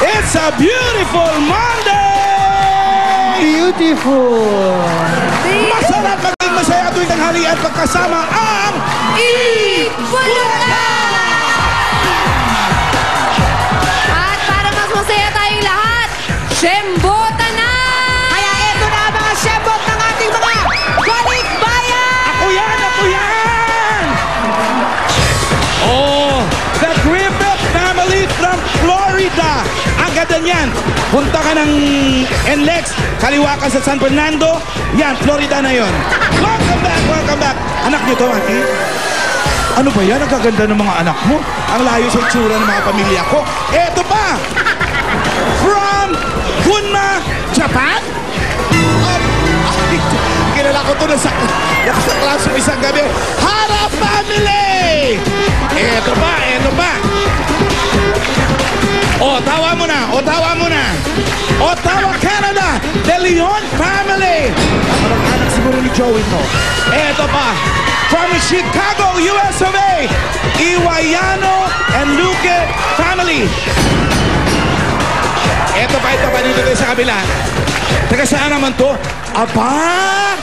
It's a beautiful Monday! Beautiful! Masarap maging masaya tuwing tanghalian pagkasama ang Bulaga! At para mas masaya tayong lahat, Shembota na! Kaya eto na ang mga Shembot ng ating mga balikbayan! Ako yan! Ako yan! Oh, the Griffith family from Florida. Ang ganda niyan. Punta ka ng NLEX, kaliwa ka sa San Fernando. Yan, Florida na yon. Welcome back, welcome back. Anak niyo to, Mati? Ano ba yan? Ang gaganda ng mga anak mo. Ang layo sa itsura ng mga pamilya ko. Eto pa! From Gunma, Japan? Kilala ko to na sa klase isang gabi. Hara family! Eto pa, eto pa. Ottawa mo na, Ottawa mo na. Ottawa, Canada, De Leon family. Ang anak siguro ni Joey to. Eto pa. From Chicago, US of A, Iwayano and Luque family. Eto pa dito tayo sa kabila. Taga saan naman to? Aba!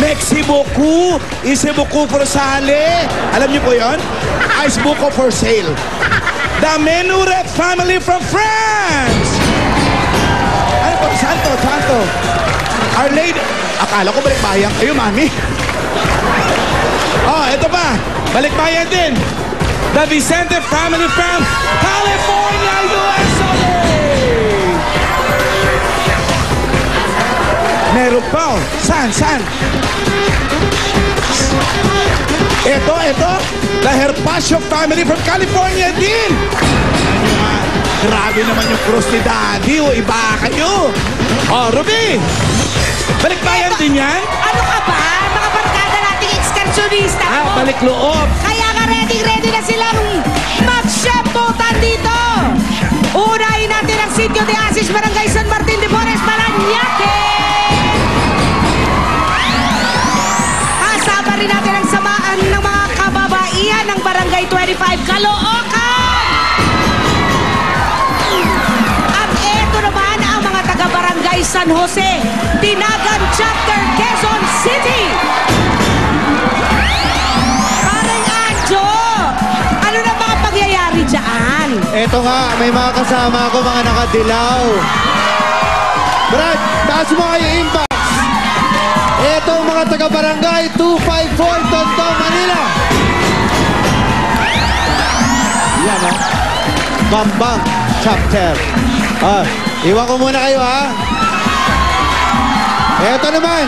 Mexibuku, Isibuku for sale. Alam niyo po yun? Icebuku for sale. The Menuret family from France. Ano po? Santo, Santo. Our Lady. Akala ko balikbayan kayo, mami. Oh, ito pa. Balikbayan din. The Vicente family from California, USA. Meron pa, oh. Saan? Ito. The Herpasio family from California din. Grabe naman yung cross ni Daddy. O, iba kayo. Oh, Ruby. Balikbayan din yan? Ano ka ba? Mga barkada nating ekskursyonista mo. Balik loob. Kaya nga ready na silang mag-Shembotan dito. Unahin natin ang Sitio de Asis, Barangay San Martin de Porres, Parañaque. Kasama rin natin ang samaan ng mga kababaihan ng Barangay 25, Caloocan. At eto naman ang mga taga-Barangay San Jose, Dinagan Chapter, Quezon City. Parang Anjo, ano na mga pangyayari dyan? Eto nga, may mga kasama ako, mga nakadilaw. Brad, taas mo kayo inbox. Eto ang mga taga-barangay 254, Tondo, Manila. Yan, ha? Bambang Chapter. Iwan ko muna kayo, ha? Eto naman.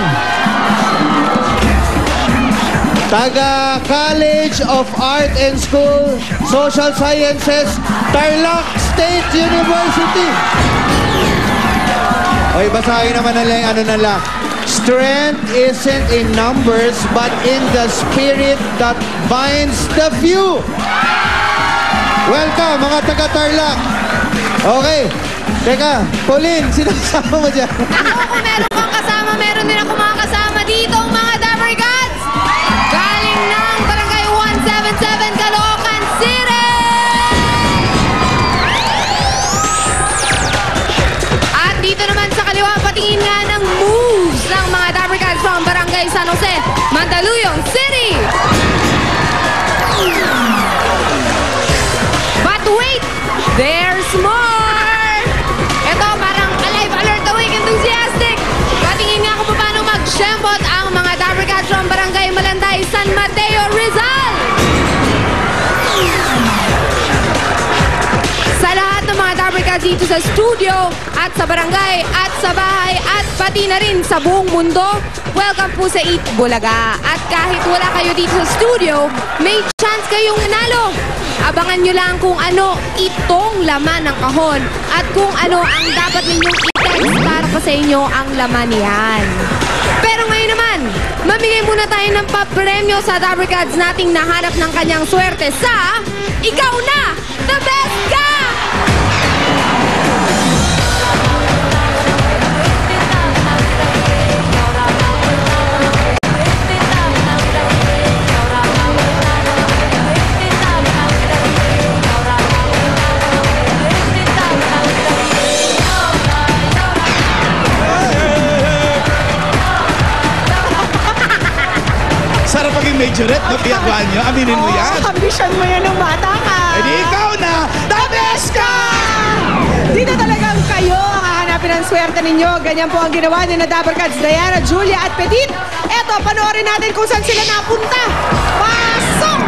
Taga College of Art and School, Social Sciences, Tarlac State University. Okay, basahin naman nila yung ano nila. Strength isn't in numbers, but in the spirit that binds the few. Welcome, mga taga-Tarlac. Okay. Teka, Pauline, sino kasama mo dyan? Ako, kung meron kang kasama, meron din ako mga kasama dito, mga Dapper Gods! Galing ng Barangay 177, Caloocan City! At dito naman sa kaliwa, patingin nga ng moves ng mga Dapper Gods from Barangay San Jose, Mandaluyong City! But wait, there's more! Ito, parang alive, alert, awake, enthusiastic. Patingin nga kung paano mag-Shembot ang mga Dapper Cats from Barangay Malanday, San Mateo, Rizal. Sa lahat ng mga Dapper Cats dito sa studio at sa barangay at sa bahay at pati na rin sa buong mundo, welcome po sa Eat Bulaga. At kahit wala kayo dito sa studio, may chance kayong nanalo. Abangan nyo lang kung ano itong laman ng kahon at kung ano ang dapat ninyong i-text para pa sa inyo ang laman niyan. Pero ngayon naman, mamigay muna tayo ng papremyo sa Dabarkads nating nahanap ng kanyang swerte sa Ikaw Na! The Best Ka! Sarap maging majorette, no? Piyagwan nyo. Aminin mo yan. Ambisyon mo yan ng bata ka. Eh di ikaw na, the best ka! Dito talagang kayo ang hahanapin ng swerte ninyo. Ganyan po ang ginawa ni na Dabarkads, Diana, Julia at Petit. Eto, panoorin natin kung saan sila napunta. Pasok!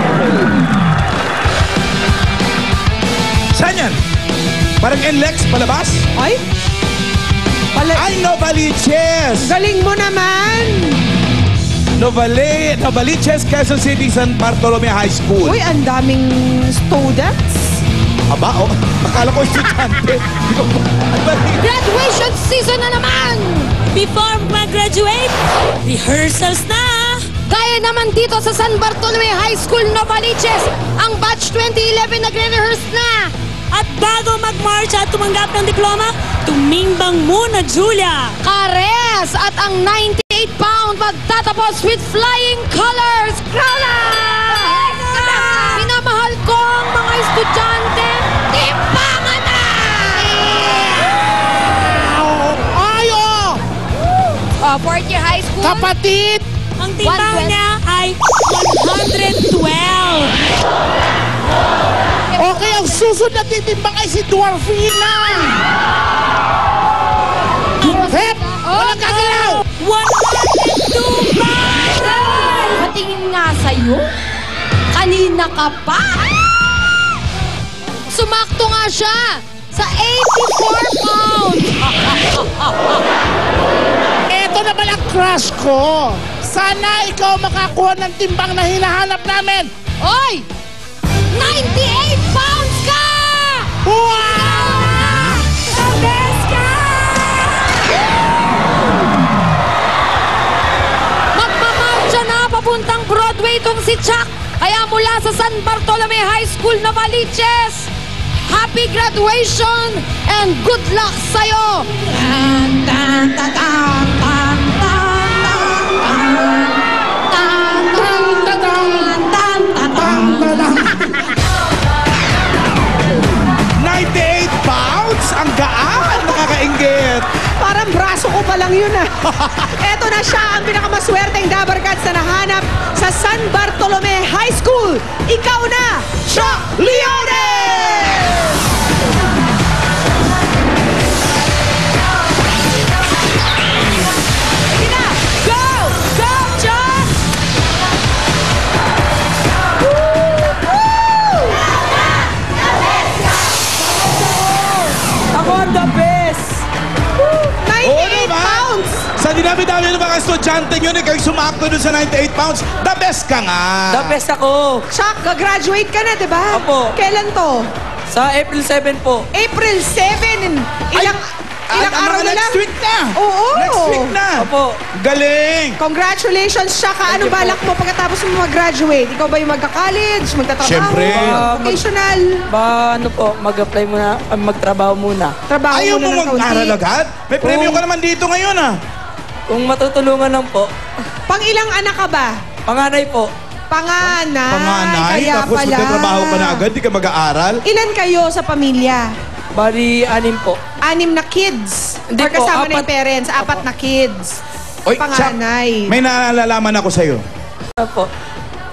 Saan yan? Parang NLEX palabas? Ay? Ay, Novaliches! Galing mo naman! Novaliches, Quezon City, San Bartolome High School. Uy, ang daming students. Aba, oh. Akala ko estudyante. Graduation season na naman! Before mag-graduate, rehearsals na! Gaya naman dito sa San Bartolome High School, Novaliches, ang batch 2011 nagre-rehearse na! At bago mag-march at tumanggap ng diploma, tumimbang muna, Julia! Kares! At ang 98-pound magtatapos with flying colors! Krala! Minamahal ko ang mga estudyante! Timbangan na! Ayo! Fourth year high school. Kapatid! Ang timbang 120. niya ay 112. Okay, ang susunod na titimbang ay si Dwarfina! Hep! Walang gagalaw! 102 pounds! Patingin nga sa'yo. Kanina ka pa. Sumakto nga siya sa 84 pounds. Eto na pala crush ko! Sana ikaw makakuha ng timbang na hinahanap namin! Oy! 98 pounds ka! Wow! The best ka! Magmamarcha na papuntang Broadway itong si Chuck. Kaya mula sa San Bartolome High School, Novaliches, happy graduation and good luck sa'yo! Tan, tan, tan, tan, tan, tan, tan, tan, tan, tan, tan, tan. 98 pounds? Ang gaan! Nakakaingit! Parang braso ko pa lang yun ah. Eto na siya ang pinakamaswerteng Dabarkads na nahanap sa San Bartolome High School. Ikaw na, Chuck Leones! Sige na! Go! Go, Chuck! Ako ang the best! 98 pounds! Sa dinami-dami ng mga estudyante nyo, kayo sumakto dun sa 98 pounds, the best ka nga! The best ako! Chuck, gagraduate ka na, di ba? Opo. Kailan to? Sa April 7 po. April 7. Ilang araw na lang? Next week na! Oo! Next week na! Opo. Galing! Congratulations, Chuck. Ano you po. balak mo pagkatapos mo mag-graduate? Ikaw ba yung magka-college, magtatrabaho? Siyempre. Vocational? Ano po, mag-apply muna, magtrabaho muna. Trabaho Ayaw muna mo ng kaunti. mag-aral agad? May premyo Oo. ka naman dito ngayon ah! Kung matutulungan lang po, Pang ilang anak ka ba? panganay po. Panganay. Panganay, Kaya tapos pala. magtatrabaho ka na agad, di ka mag-aaral? Ilan kayo sa pamilya? Bali, 6 po. 6 na kids? Hindi Or po, kasama na yung 4. parents? 4 na kids? Oy, Panganay. Chuck, may naalalaman ako sa'yo. Opo.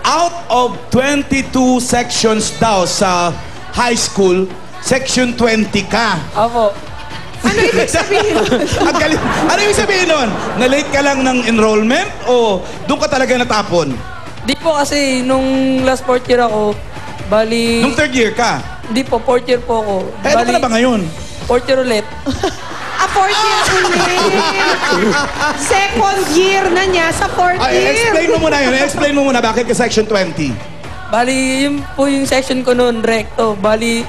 Out of 22 sections daw sa high school, section 20 ka. Opo. Ano ibig sabihin? Ang galing. Ano ibig sabihin nun? Na-late ka lang ng enrollment o doon ka talaga natapon? Di po kasi nung last 4th year ako, bali... Nung third year ka? Di po, 4th year po ako. Eh, ano ka na ba ngayon? 4th year ulit. 4th year ulit. Second year na niya sa 4th Ay, year. explain mo muna yun. Explain mo muna bakit ka section 20. Bali, yun po yung section ko noon, recto. Bali,